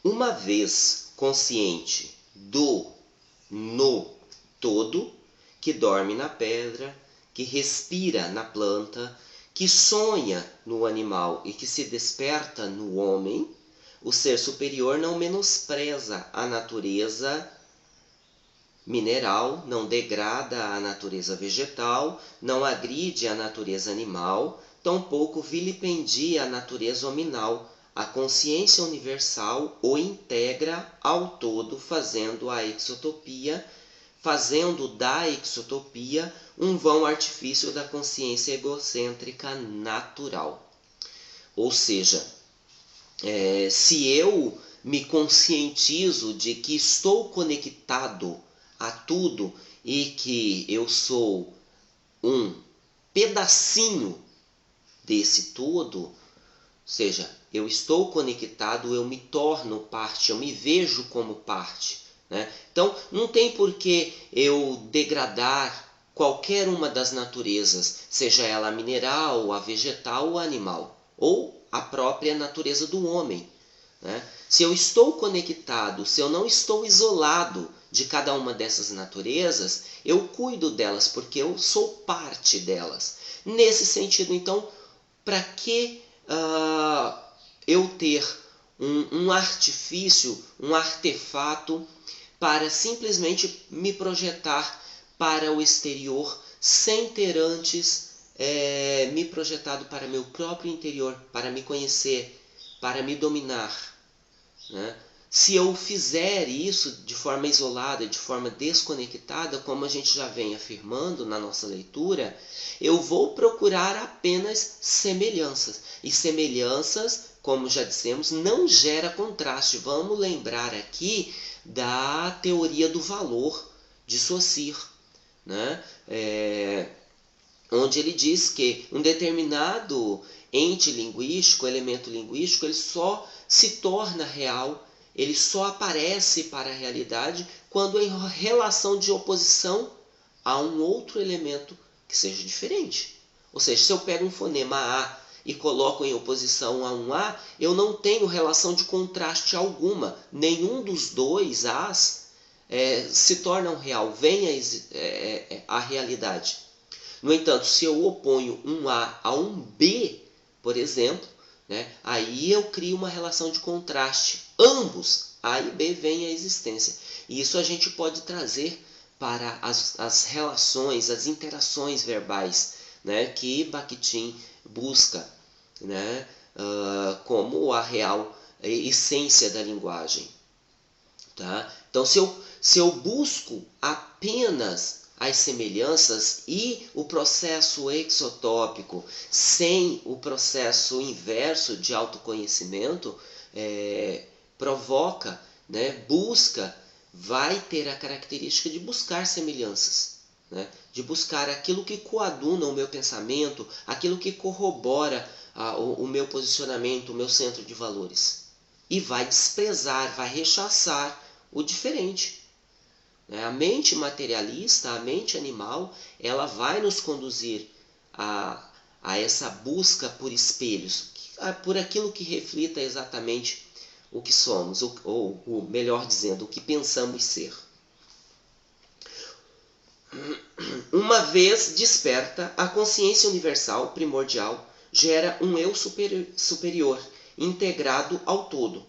Uma vez consciente do no todo, que dorme na pedra, que respira na planta, que sonha no animal e que se desperta no homem, o ser superior não menospreza a natureza mineral, não degrada a natureza vegetal, não agride a natureza animal, tampouco vilipendia a natureza hominal. A consciência universal o integra ao todo, fazendo da exotopia um vão artifício da consciência egocêntrica natural. Ou seja, se eu me conscientizo de que estou conectado a tudo e que eu sou um pedacinho desse todo, ou seja, eu estou conectado, eu me torno parte, eu me vejo como parte, né? Então, não tem por que eu degradar qualquer uma das naturezas, seja ela mineral, a vegetal ou animal, ou a própria natureza do homem, né? Se eu estou conectado, se eu não estou isolado de cada uma dessas naturezas, eu cuido delas porque eu sou parte delas. Nesse sentido, então, para que eu ter um artifício, um artefato para simplesmente me projetar para o exterior sem ter antes me projetado para meu próprio interior, para me conhecer, para me dominar, né? Se eu fizer isso de forma isolada, de forma desconectada, como a gente já vem afirmando na nossa leitura, eu vou procurar apenas semelhanças. E semelhanças, como já dissemos, não gera contraste. Vamos lembrar aqui da teoria do valor de Saussure, né? Onde ele diz que um determinado ente linguístico, elemento linguístico, ele só se torna real, ele só aparece para a realidade quando em relação de oposição a um outro elemento que seja diferente. Ou seja, se eu pego um fonema A e coloco em oposição a um A, eu não tenho relação de contraste alguma. Nenhum dos dois As se tornam real, vem a realidade. No entanto, se eu oponho um A um B, por exemplo, né, aí eu crio uma relação de contraste. Ambos, A e B, vêm à existência. E isso a gente pode trazer para as relações, as interações verbais, né, que Bakhtin busca, né, como a real essência da linguagem. Tá? Então, se eu busco apenas as semelhanças e o processo exotópico sem o processo inverso de autoconhecimento, provoca, né, busca, vai ter a característica de buscar semelhanças, né, de buscar aquilo que coaduna o meu pensamento, aquilo que corrobora o meu posicionamento, o meu centro de valores. E vai desprezar, vai rechaçar o diferente. A mente materialista, a mente animal, ela vai nos conduzir a essa busca por espelhos, por aquilo que reflita exatamente o que somos, ou melhor dizendo, o que pensamos ser. Uma vez desperta, a consciência universal, primordial, gera um eu superior, integrado ao todo.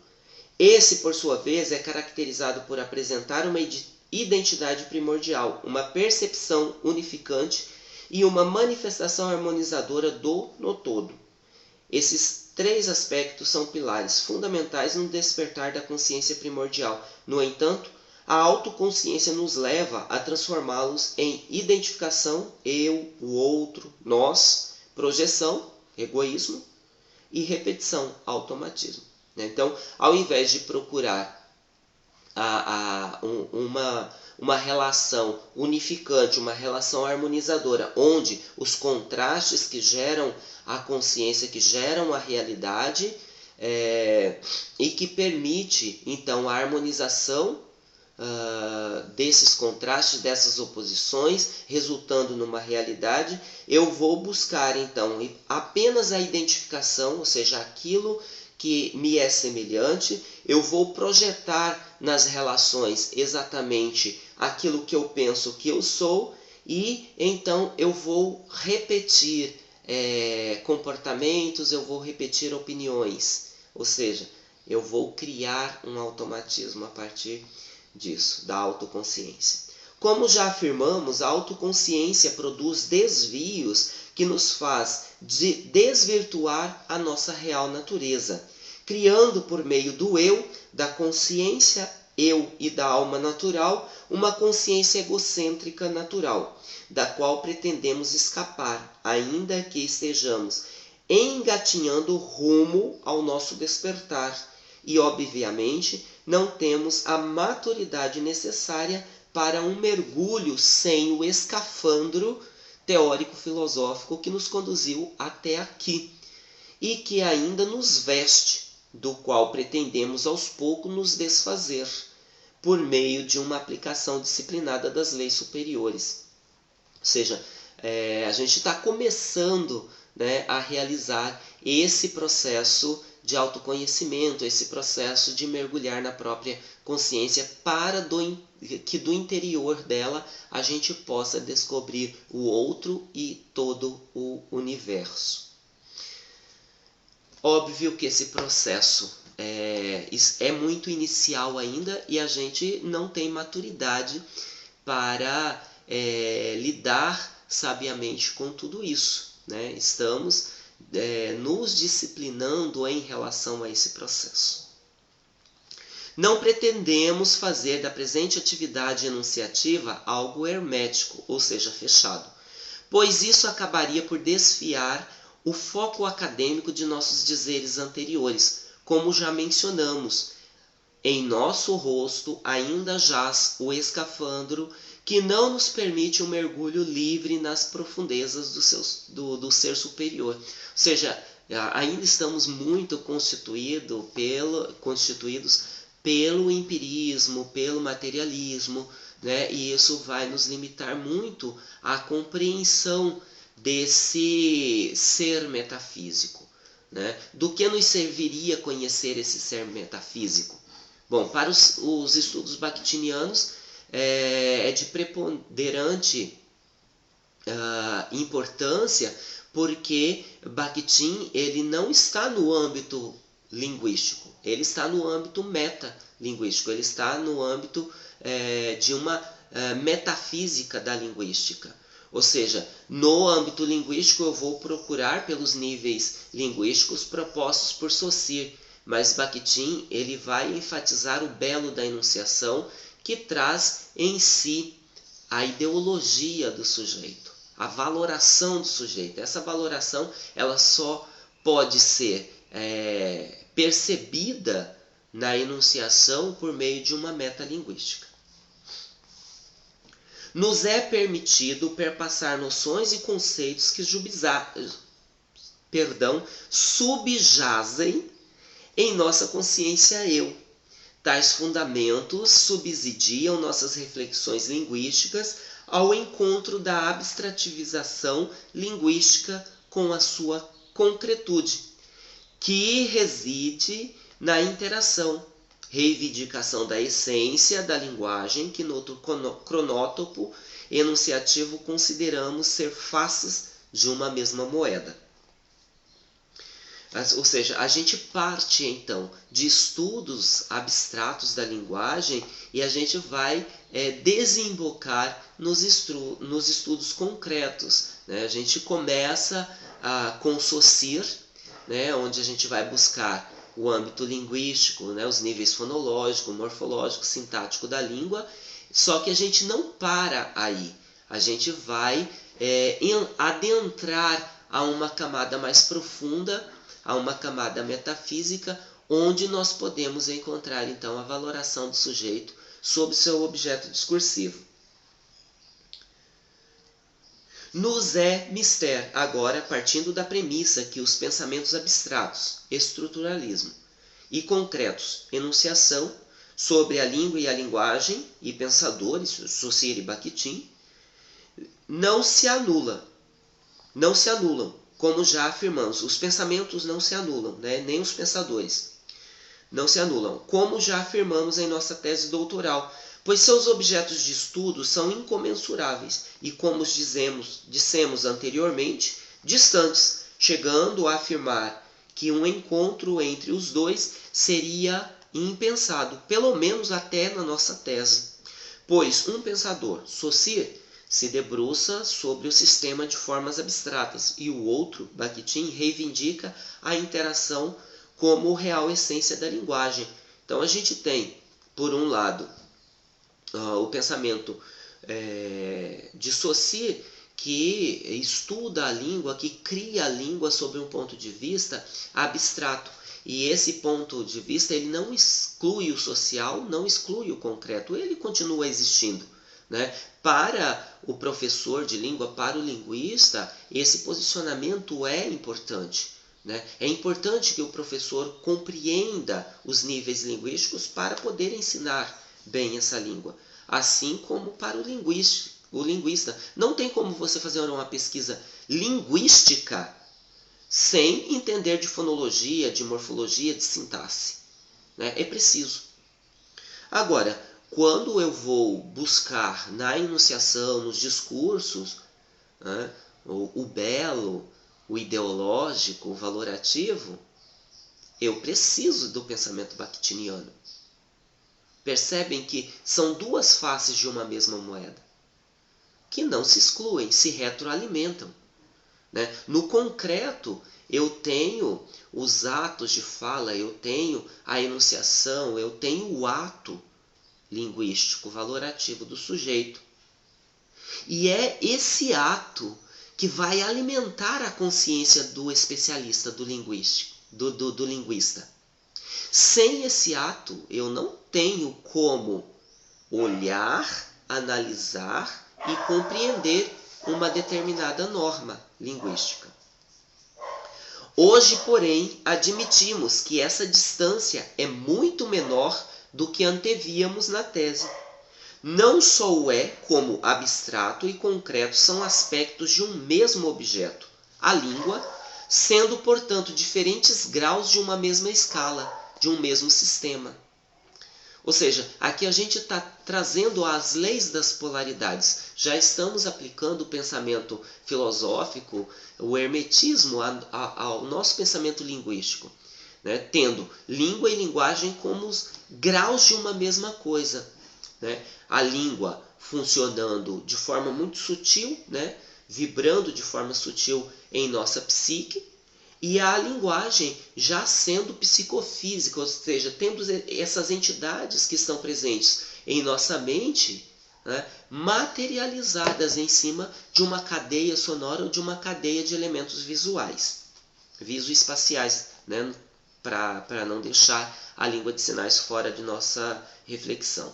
Esse, por sua vez, é caracterizado por apresentar uma identidade primordial, uma percepção unificante e uma manifestação harmonizadora do no todo. Esses três aspectos são pilares fundamentais no despertar da consciência primordial. No entanto, a autoconsciência nos leva a transformá-los em identificação, eu, o outro, nós, projeção, egoísmo e repetição, automatismo. Então, ao invés de procurar uma relação unificante, uma relação harmonizadora, onde os contrastes que geram a consciência, que geram a realidade, e que permite, então, a harmonização desses contrastes, dessas oposições, resultando numa realidade, eu vou buscar, então, apenas a identificação, ou seja, aquilo que me é semelhante, eu vou projetar nas relações exatamente aquilo que eu penso que eu sou, e então eu vou repetir comportamentos, eu vou repetir opiniões, ou seja, eu vou criar um automatismo a partir disso, da autoconsciência. Como já afirmamos, a autoconsciência produz desvios que nos faz desvirtuar a nossa real natureza, criando por meio do eu, da consciência eu e da alma natural, uma consciência egocêntrica natural, da qual pretendemos escapar, ainda que estejamos engatinhando rumo ao nosso despertar, e obviamente não temos a maturidade necessária para um mergulho sem o escafandro teórico-filosófico que nos conduziu até aqui e que ainda nos veste, do qual pretendemos aos poucos nos desfazer, por meio de uma aplicação disciplinada das leis superiores. Ou seja, a gente está começando, né, a realizar esse processo de autoconhecimento, esse processo de mergulhar na própria consciência, para que do interior dela a gente possa descobrir o outro e todo o universo. Óbvio que esse processo é muito inicial ainda e a gente não tem maturidade para lidar sabiamente com tudo isso, né? Estamos nos disciplinando em relação a esse processo. Não pretendemos fazer da presente atividade enunciativa algo hermético, ou seja, fechado, pois isso acabaria por desfiar o foco acadêmico de nossos dizeres anteriores. Como já mencionamos, em nosso rosto ainda jaz o escafandro que não nos permite um mergulho livre nas profundezas do ser superior. Ou seja, ainda estamos muito constituídos pelo empirismo, pelo materialismo, né? E isso vai nos limitar muito à compreensão desse ser metafísico, né? Do que nos serviria conhecer esse ser metafísico? Bom, para os estudos bakhtinianos é de preponderante importância, porque Bakhtin ele não está no âmbito linguístico, ele está no âmbito metalinguístico, ele está no âmbito de uma metafísica da linguística. Ou seja, no âmbito linguístico eu vou procurar pelos níveis linguísticos propostos por Saussure, mas Bakhtin ele vai enfatizar o belo da enunciação, que traz em si a ideologia do sujeito, a valoração do sujeito. Essa valoração ela só pode ser percebida na enunciação por meio de uma metalinguística. Nos é permitido perpassar noções e conceitos que subjazem em nossa consciência eu. Tais fundamentos subsidiam nossas reflexões linguísticas ao encontro da abstrativização linguística com a sua concretude, que reside na interação, reivindicação da essência da linguagem, que no outro cronótopo enunciativo consideramos ser faces de uma mesma moeda. Ou seja, a gente parte então de estudos abstratos da linguagem e a gente vai desembocar nos estudos concretos, né? A gente começa com Saussure, né? Onde a gente vai buscar o âmbito linguístico, né? Os níveis fonológico, morfológico, sintático da língua, só que a gente não para aí, a gente vai adentrar a uma camada mais profunda, a uma camada metafísica, onde nós podemos encontrar então a valoração do sujeito sob seu objeto discursivo. Nos é mister, agora partindo da premissa que os pensamentos abstratos, estruturalismo, e concretos, enunciação, sobre a língua e a linguagem, e pensadores, Saussure e Bakhtin, não se anulam, como já afirmamos, os pensamentos não se anulam, né? Nem os pensadores não se anulam, como já afirmamos em nossa tese doutoral, pois seus objetos de estudo são incomensuráveis e, como dissemos anteriormente, distantes, chegando a afirmar que um encontro entre os dois seria impensado, pelo menos até na nossa tese. Pois um pensador, Saussure, se debruça sobre o sistema de formas abstratas e o outro, Bakhtin, reivindica a interação como real essência da linguagem. Então a gente tem, por um lado, o pensamento de Saussure, que estuda a língua, que cria a língua sob um ponto de vista abstrato. E esse ponto de vista ele não exclui o social, não exclui o concreto, ele continua existindo, né? Para o professor de língua, para o linguista, esse posicionamento é importante, né? É importante que o professor compreenda os níveis linguísticos para poder ensinar bem essa língua, assim como para o linguista. Não tem como você fazer uma pesquisa linguística sem entender de fonologia, de morfologia, de sintaxe, né? É preciso. Agora, quando eu vou buscar na enunciação, nos discursos, né, o belo, o ideológico, o valorativo, eu preciso do pensamento bakhtiniano. Percebem que são duas faces de uma mesma moeda, que não se excluem, se retroalimentam, né? No concreto, eu tenho os atos de fala, eu tenho a enunciação, eu tenho o ato linguístico, valorativo do sujeito. E é esse ato que vai alimentar a consciência do especialista, do linguista. Sem esse ato, eu não tenho como olhar, analisar e compreender uma determinada norma linguística. Hoje, porém, admitimos que essa distância é muito menor do que antevíamos na tese. Não só o é, como abstrato e concreto são aspectos de um mesmo objeto, a língua, sendo, portanto, diferentes graus de uma mesma escala, de um mesmo sistema. Ou seja, aqui a gente está trazendo as leis das polaridades. Já estamos aplicando o pensamento filosófico, o hermetismo ao nosso pensamento linguístico, né? Tendo língua e linguagem como os graus de uma mesma coisa, né? A língua funcionando de forma muito sutil, né? Vibrando de forma sutil em nossa psique, e a linguagem já sendo psicofísica, ou seja, tendo essas entidades que estão presentes em nossa mente, né, materializadas em cima de uma cadeia sonora ou de uma cadeia de elementos visuais, visoespaciais, né, para não deixar a língua de sinais fora de nossa reflexão.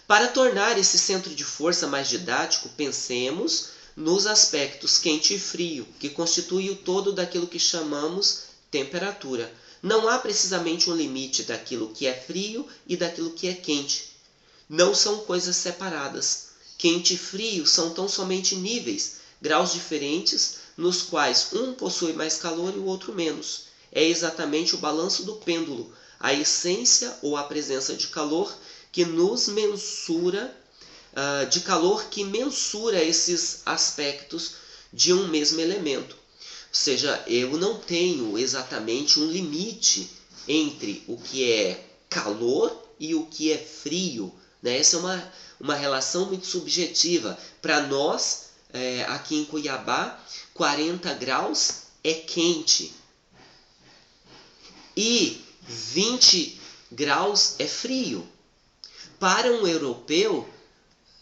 Para tornar esse centro de força mais didático, pensemos nos aspectos quente e frio, que constituem o todo daquilo que chamamos temperatura. Não há precisamente um limite daquilo que é frio e daquilo que é quente. Não são coisas separadas. Quente e frio são tão somente níveis, graus diferentes, nos quais um possui mais calor e o outro menos. É exatamente o balanço do pêndulo, a essência ou a presença de calor que nos mensura, de calor que mensura esses aspectos de um mesmo elemento. Ou seja, eu não tenho exatamente um limite entre o que é calor e o que é frio, né? Essa é uma relação muito subjetiva. Para nós, aqui em Cuiabá, 40 graus é quente e 20 graus é frio. Para um europeu,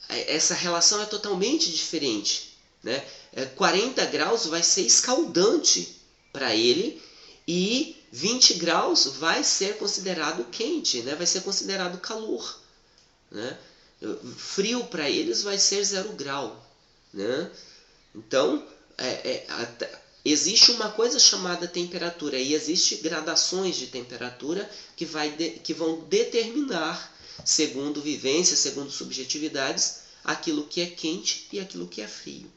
essa relação é totalmente diferente, né? 40 graus vai ser escaldante para ele e 20 graus vai ser considerado quente, né? Vai ser considerado calor, né? Frio para eles vai ser 0 grau, né? Então, existe uma coisa chamada temperatura e existe gradações de temperatura que vão determinar, segundo vivência, segundo subjetividades, aquilo que é quente e aquilo que é frio.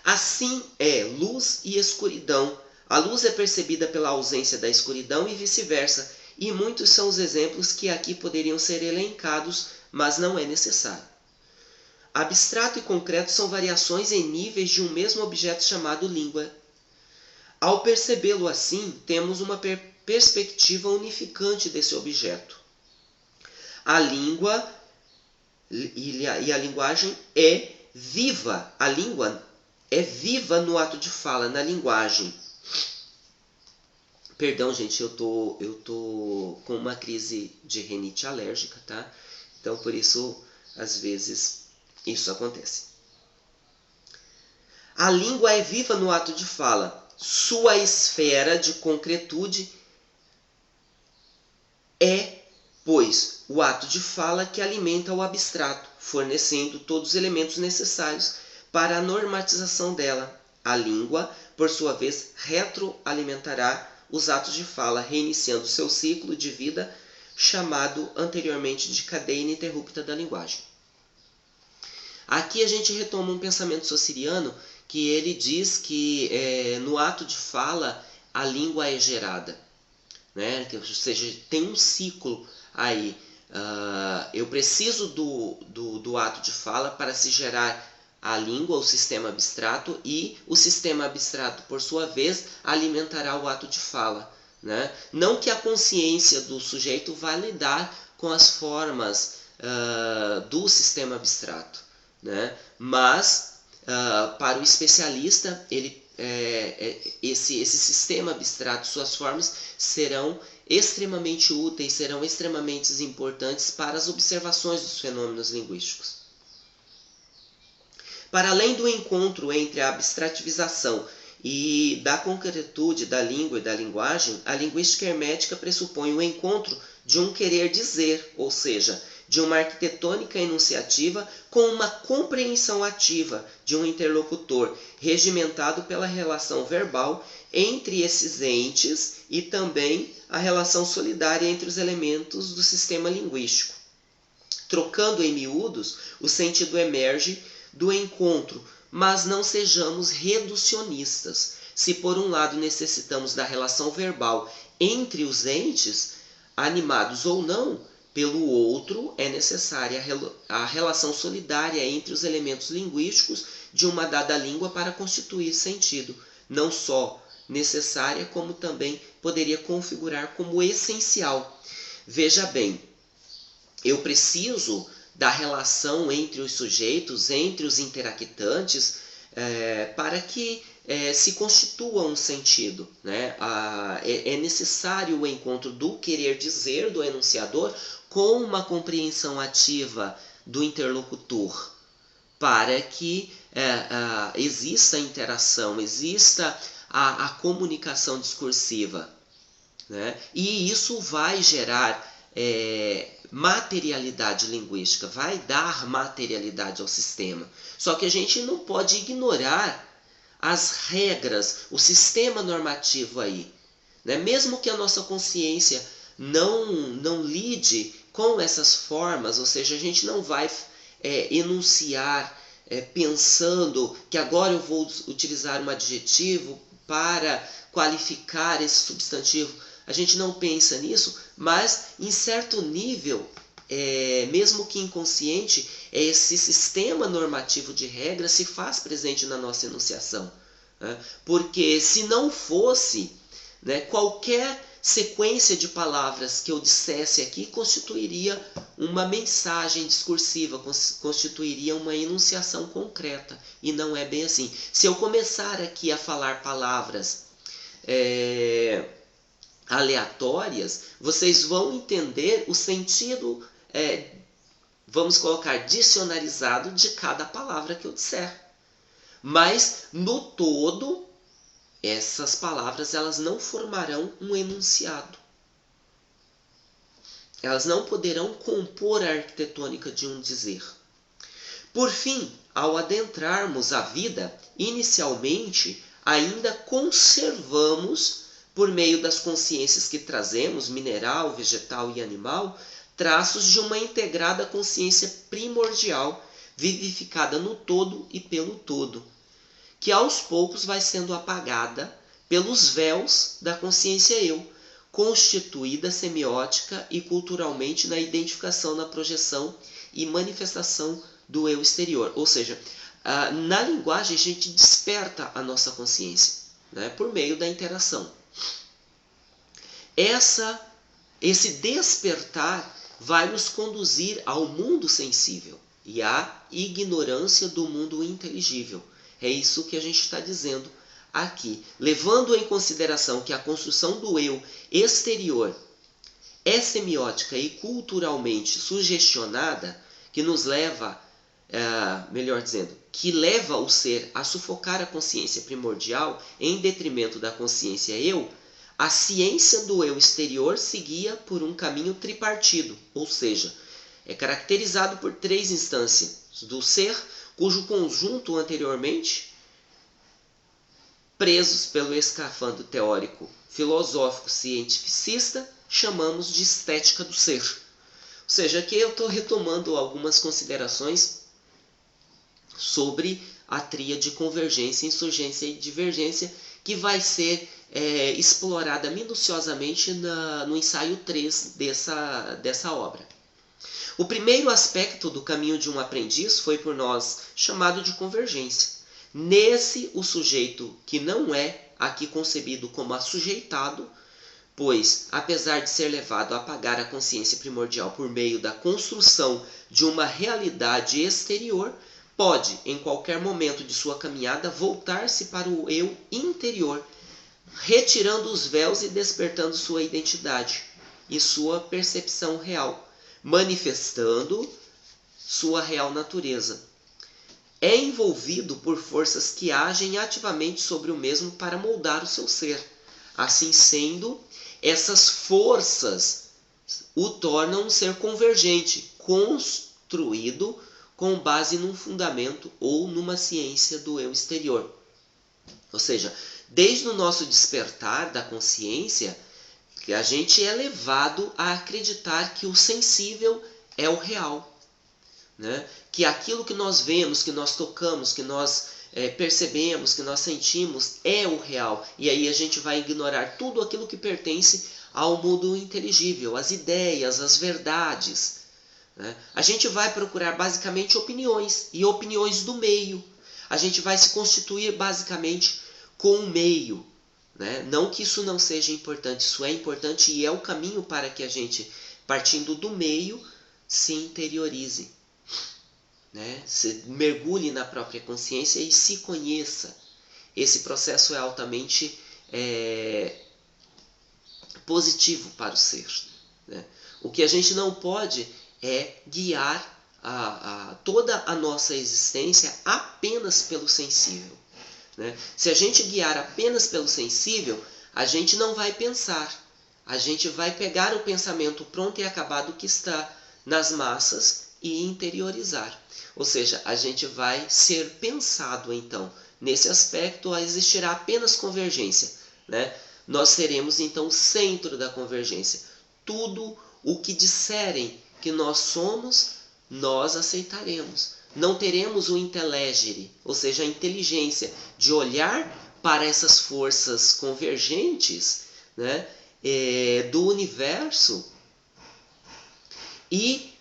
Assim é luz e escuridão. A luz é percebida pela ausência da escuridão e vice-versa, e muitos são os exemplos que aqui poderiam ser elencados, mas não é necessário. Abstrato e concreto são variações em níveis de um mesmo objeto chamado língua. Ao percebê-lo assim, temos uma perspectiva unificante desse objeto. A língua e a linguagem é viva. A língua é viva no ato de fala, na linguagem. Perdão, gente, eu tô com uma crise de rinite alérgica, tá? Então, por isso, às vezes, isso acontece. A língua é viva no ato de fala. Sua esfera de concretude é, pois, o ato de fala que alimenta o abstrato, fornecendo todos os elementos necessários para a normatização dela. A língua, por sua vez, retroalimentará os atos de fala, reiniciando seu ciclo de vida, chamado anteriormente de cadeia ininterrupta da linguagem. Aqui a gente retoma um pensamento saussuriano que ele diz que no ato de fala a língua é gerada, né? Ou seja, tem um ciclo aí. Eu preciso do ato de fala para se gerar a língua, o sistema abstrato, e o sistema abstrato, por sua vez, alimentará o ato de fala, né? Não que a consciência do sujeito vá lidar com as formas do sistema abstrato, né? Mas para o especialista, esse sistema abstrato, suas formas serão extremamente úteis, serão extremamente importantes para as observações dos fenômenos linguísticos. Para além do encontro entre a abstrativização e da concretude da língua e da linguagem, a linguística hermética pressupõe o encontro de um querer dizer, ou seja, de uma arquitetônica enunciativa com uma compreensão ativa de um interlocutor, regimentado pela relação verbal entre esses entes e também a relação solidária entre os elementos do sistema linguístico. Trocando em miúdos, o sentido emerge do encontro, mas não sejamos reducionistas. Se por um lado necessitamos da relação verbal entre os entes, animados ou não, pelo outro é necessária a relação solidária entre os elementos linguísticos de uma dada língua para constituir sentido, não só necessária, como também poderia configurar como essencial. Veja bem, eu preciso da relação entre os sujeitos, entre os interactantes, para que se constitua um sentido, né? É necessário o encontro do querer dizer do enunciador com uma compreensão ativa do interlocutor, para que exista a interação, exista a comunicação discursiva, né? E isso vai gerar materialidade linguística, vai dar materialidade ao sistema. Só que a gente não pode ignorar as regras, o sistema normativo aí, né? Mesmo que a nossa consciência não lide com essas formas, ou seja, a gente não vai enunciar pensando que agora eu vou utilizar um adjetivo para qualificar esse substantivo. A gente não pensa nisso, mas em certo nível, mesmo que inconsciente, esse sistema normativo de regras se faz presente na nossa enunciação, né? Porque se não fosse, né, qualquer sequência de palavras que eu dissesse aqui constituiria uma mensagem discursiva, constituiria uma enunciação concreta, e não é bem assim. Se eu começar aqui a falar palavras aleatórias, vocês vão entender o sentido, vamos colocar, dicionarizado de cada palavra que eu disser. Mas, no todo, essas palavras elas não formarão um enunciado. Elas não poderão compor a arquitetônica de um dizer. Por fim, ao adentrarmos a vida, inicialmente, ainda conservamos, por meio das consciências que trazemos, mineral, vegetal e animal, traços de uma integrada consciência primordial, vivificada no todo e pelo todo, que aos poucos vai sendo apagada pelos véus da consciência eu, constituída semiótica e culturalmente na identificação, na projeção e manifestação do eu exterior. Ou seja, na linguagem a gente desperta a nossa consciência, né, por meio da interação. Esse despertar vai nos conduzir ao mundo sensível e à ignorância do mundo inteligível. É isso que a gente está dizendo aqui. Levando em consideração que a construção do eu exterior é semiótica e culturalmente sugestionada, que nos leva, melhor dizendo, que leva o ser a sufocar a consciência primordial em detrimento da consciência eu, a ciência do eu exterior seguia por um caminho tripartido, ou seja, é caracterizado por 3 instâncias do ser, cujo conjunto anteriormente, presos pelo escafandro teórico, filosófico, cientificista, chamamos de estética do ser. Ou seja, aqui eu estou retomando algumas considerações sobre a tríade convergência, insurgência e divergência, que vai ser explorada minuciosamente no ensaio 3 dessa obra. O primeiro aspecto do caminho de um aprendiz foi por nós chamado de convergência. Nesse, o sujeito que não é aqui concebido como assujeitado, pois, apesar de ser levado a apagar a consciência primordial por meio da construção de uma realidade exterior, pode, em qualquer momento de sua caminhada, voltar-se para o eu interior, retirando os véus e despertando sua identidade e sua percepção real, manifestando sua real natureza. É envolvido por forças que agem ativamente sobre o mesmo para moldar o seu ser. Assim sendo, essas forças o tornam um ser convergente, construído com base num fundamento ou numa ciência do eu exterior. Ou seja, desde o nosso despertar da consciência, que a gente é levado a acreditar que o sensível é o real, né? Que aquilo que nós vemos, que nós tocamos, que nós percebemos, que nós sentimos é o real. E aí a gente vai ignorar tudo aquilo que pertence ao mundo inteligível, as ideias, as verdades, né? A gente vai procurar basicamente opiniões e opiniões do meio. A gente vai se constituir basicamente com o meio, né? Não que isso não seja importante, isso é importante e é o caminho para que a gente, partindo do meio, se interiorize, né? Se mergulhe na própria consciência e se conheça. Esse processo é altamente positivo para o ser, né? O que a gente não pode é guiar toda a nossa existência apenas pelo sensível, né? Se a gente guiar apenas pelo sensível, a gente não vai pensar. A gente vai pegar o pensamento pronto e acabado que está nas massas e interiorizar. Ou seja, a gente vai ser pensado então. Nesse aspecto, existirá apenas convergência, né? Nós seremos então o centro da convergência. Tudo o que disserem que nós somos, nós aceitaremos. Não teremos o intelegere, ou seja, a inteligência de olhar para essas forças convergentes, né, do universo e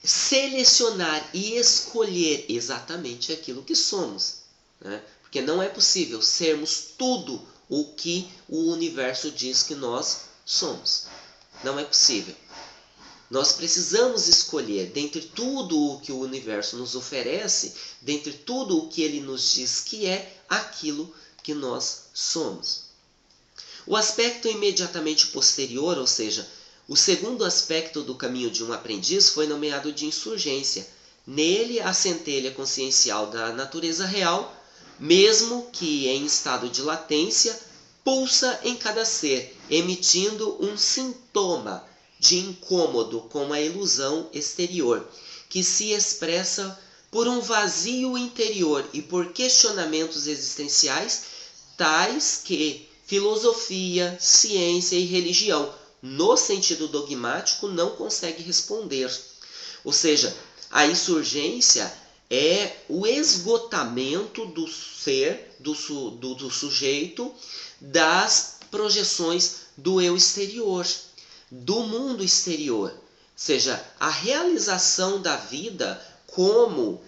selecionar e escolher exatamente aquilo que somos, né? Porque não é possível sermos tudo o que o universo diz que nós somos. Não é possível. Nós precisamos escolher, dentre tudo o que o universo nos oferece, dentre tudo o que ele nos diz que é, aquilo que nós somos. O aspecto imediatamente posterior, ou seja, o segundo aspecto do caminho de um aprendiz, foi nomeado de insurgência. Nele, a centelha consciencial da natureza real, mesmo que em estado de latência, pulsa em cada ser, emitindo um sintoma de incômodo com a ilusão exterior, que se expressa por um vazio interior e por questionamentos existenciais, tais que filosofia, ciência e religião, no sentido dogmático, não consegue responder. Ou seja, a insurgência é o esgotamento do ser, do sujeito, das projeções do eu exterior, do mundo exterior. Ou seja, a realização da vida como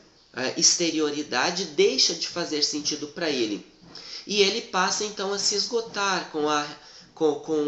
exterioridade deixa de fazer sentido para ele. E ele passa então a se esgotar com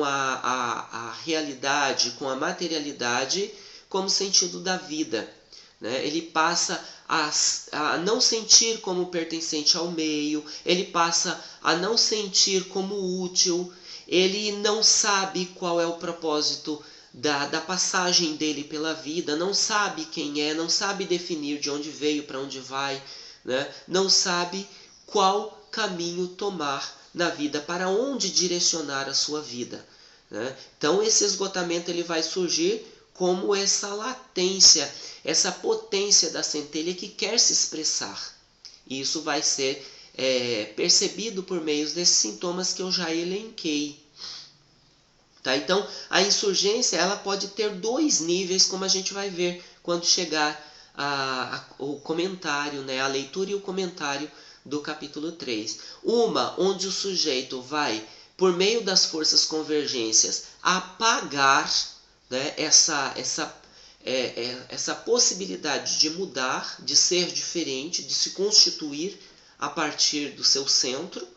a realidade, com a materialidade como sentido da vida. Né? Ele passa a não sentir como pertencente ao meio, ele passa a não sentir como útil, ele não sabe qual é o propósito da passagem dele pela vida, não sabe quem é, não sabe definir de onde veio, para onde vai, né? Não sabe qual caminho tomar na vida, para onde direcionar a sua vida. Né? Então esse esgotamento ele vai surgir como essa latência, essa potência da centelha que quer se expressar. E isso vai ser percebido por meio desses sintomas que eu já elenquei. Tá? Então, a insurgência ela pode ter dois níveis, como a gente vai ver quando chegar o comentário, né? A leitura e o comentário do capítulo 3. Uma onde o sujeito vai, por meio das forças convergências, apagar, né, essa possibilidade de mudar, de ser diferente, de se constituir a partir do seu centro,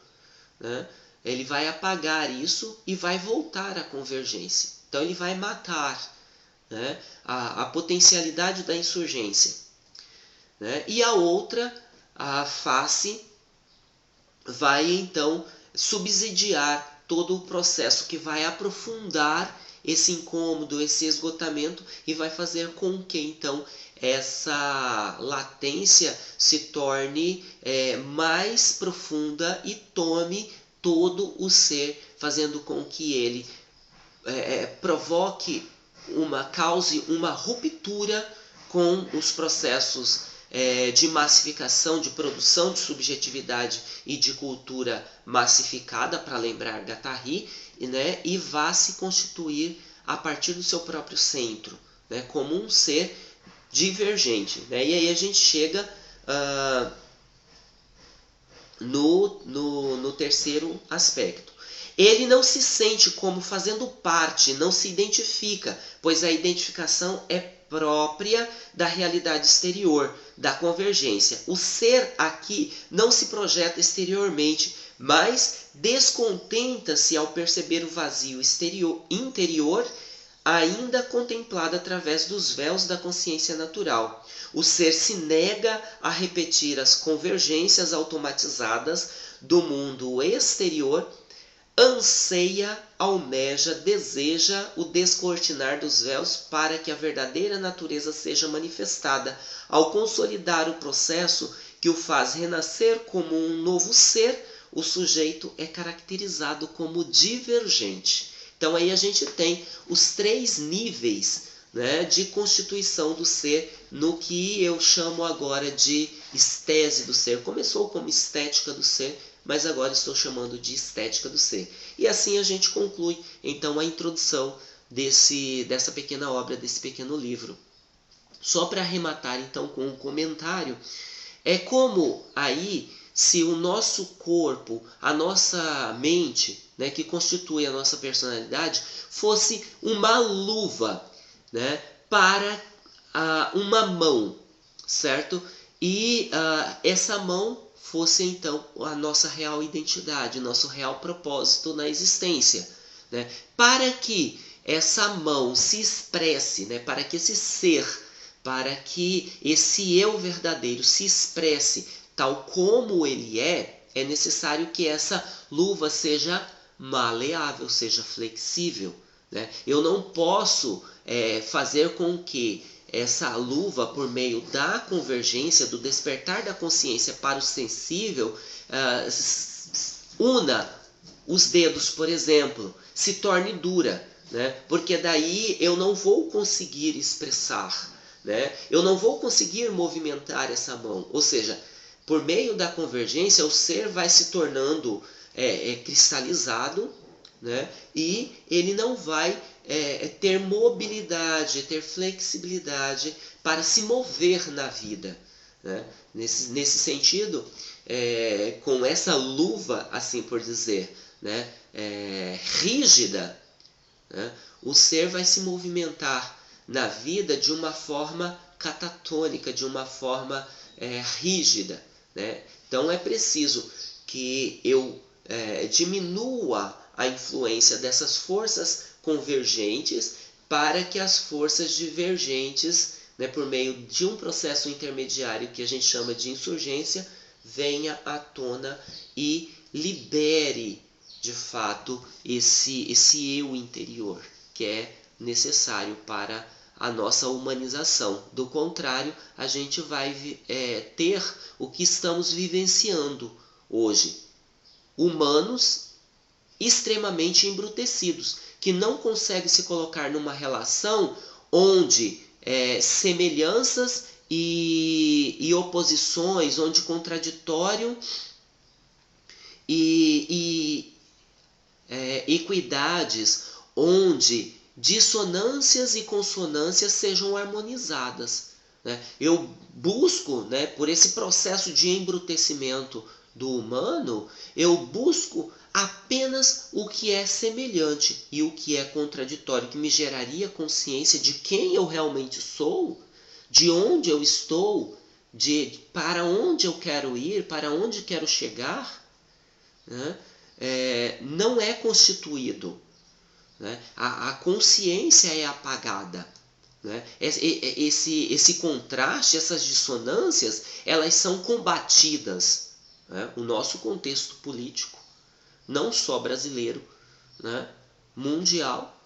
né? Ele vai apagar isso e vai voltar à convergência. Então ele vai matar, né, a potencialidade da insurgência. Né? E a outra, a face, vai então subsidiar todo o processo que vai aprofundar esse incômodo, esse esgotamento e vai fazer com que então essa latência se torne mais profunda e tome todo o ser, fazendo com que ele cause uma ruptura com os processos de massificação, de produção de subjetividade e de cultura massificada, para lembrar Guattari, né, e vá se constituir a partir do seu próprio centro, né, como um ser divergente. Né? E aí a gente chega no terceiro aspecto. Ele não se sente como fazendo parte, não se identifica, pois a identificação é própria da realidade exterior, da convergência. O ser aqui não se projeta exteriormente, mas descontenta-se ao perceber o vazio interior, ainda contemplado através dos véus da consciência natural. O ser se nega a repetir as convergências automatizadas do mundo exterior, anseia, almeja, deseja o descortinar dos véus para que a verdadeira natureza seja manifestada. Ao consolidar o processo que o faz renascer como um novo ser, o sujeito é caracterizado como divergente. Então aí a gente tem os 3 níveis, né, de constituição do ser, no que eu chamo agora de estese do ser. Começou como estética do ser, mas agora estou chamando de estética do ser. E assim a gente conclui então a introdução dessa pequena obra, desse pequeno livro. Só para arrematar então com um comentário, é como aí se o nosso corpo, a nossa mente, né, que constitui a nossa personalidade, fosse uma luva, né, para uma mão, certo? E essa mão fosse então a nossa real identidade, nosso real propósito na existência. Né? Para que essa mão se expresse, né, para que esse ser, para que esse eu verdadeiro se expresse tal como ele é necessário que essa luva seja maleável, seja flexível. Né? Eu não posso fazer com que essa luva, por meio da convergência, do despertar da consciência para o sensível, una os dedos, por exemplo, se torne dura, né? Porque daí eu não vou conseguir expressar, né? Eu não vou conseguir movimentar essa mão. Ou seja, por meio da convergência, o ser vai se tornando cristalizado, né? E ele não vai ter mobilidade, ter flexibilidade para se mover na vida. né? Nesse sentido, com essa luva, assim por dizer, né, rígida, né, o ser vai se movimentar na vida de uma forma catatônica, de uma forma rígida, né? Então é preciso que eu diminua a influência dessas forças convergentes para que as forças divergentes, né, por meio de um processo intermediário que a gente chama de insurgência, venha à tona e libere de fato esse eu interior que é necessário para a nossa humanização. Do contrário, a gente vai ter o que estamos vivenciando hoje: humanos extremamente embrutecidos, que não conseguem se colocar numa relação onde semelhanças e oposições, onde contraditório e equidades, onde dissonâncias e consonâncias sejam harmonizadas, né? Eu busco, né, por esse processo de embrutecimento do humano, eu busco apenas o que é semelhante e o que é contraditório, que me geraria consciência de quem eu realmente sou, de onde eu estou, para onde eu quero ir, para onde quero chegar, né? Não é constituído, né? A consciência é apagada, né? Esse contraste, essas dissonâncias, elas são combatidas, né? O nosso contexto político, não só brasileiro, né, mundial,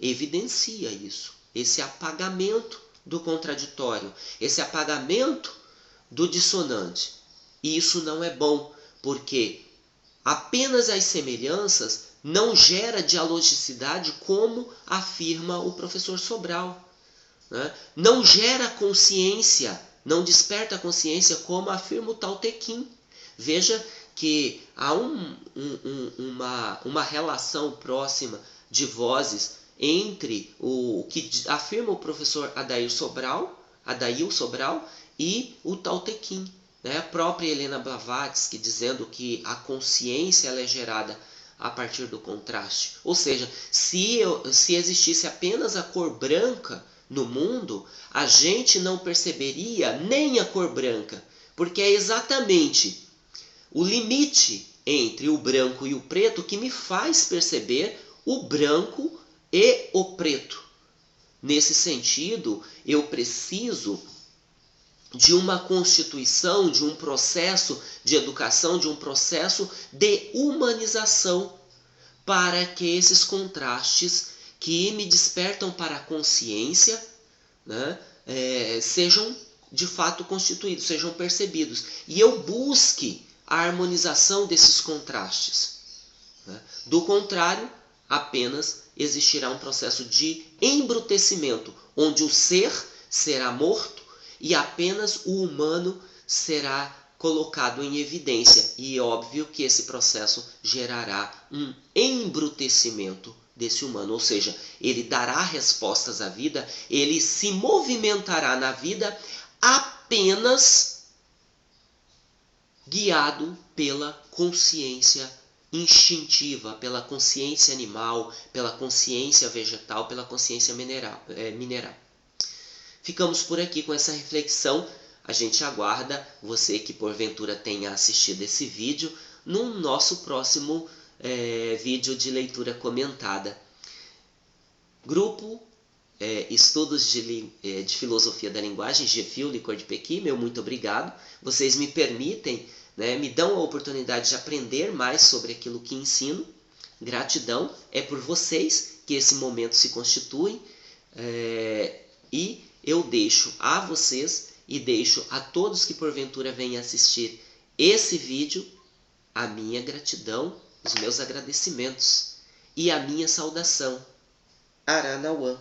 evidencia isso. Esse apagamento do contraditório, esse apagamento do dissonante. E isso não é bom, porque apenas as semelhanças não gera dialogicidade, como afirma o professor Sobral, né? Não gera consciência, não desperta consciência, como afirma o Tao Te Ching. Veja que há uma relação próxima de vozes entre o que afirma o professor Adair Sobral e o Tao Te Ching, né? A própria Helena Blavatsky dizendo que a consciência ela é gerada a partir do contraste. Ou seja, se existisse apenas a cor branca no mundo, a gente não perceberia nem a cor branca, porque é exatamente o limite entre o branco e o preto que me faz perceber o branco e o preto. Nesse sentido, eu preciso de uma constituição, de um processo de educação, de um processo de humanização, para que esses contrastes que me despertam para a consciência, né, sejam de fato constituídos, sejam percebidos. E eu busque a harmonização desses contrastes, né? Do contrário, apenas existirá um processo de embrutecimento, onde o ser será morto e apenas o humano será colocado em evidência. E é óbvio que esse processo gerará um embrutecimento desse humano, ou seja, ele dará respostas à vida, ele se movimentará na vida apenas guiado pela consciência instintiva, pela consciência animal, pela consciência vegetal, pela consciência mineral. Ficamos por aqui com essa reflexão. A gente aguarda você que porventura tenha assistido esse vídeo no nosso próximo vídeo de leitura comentada. Grupo Estudos de Filosofia da Linguagem, GFIL, Licor de Pequi, meu muito obrigado. Vocês me permitem, né, me dão a oportunidade de aprender mais sobre aquilo que ensino. Gratidão, é por vocês que esse momento se constitui, e eu deixo a vocês e deixo a todos que porventura venham assistir esse vídeo a minha gratidão, os meus agradecimentos e a minha saudação. Aranauã.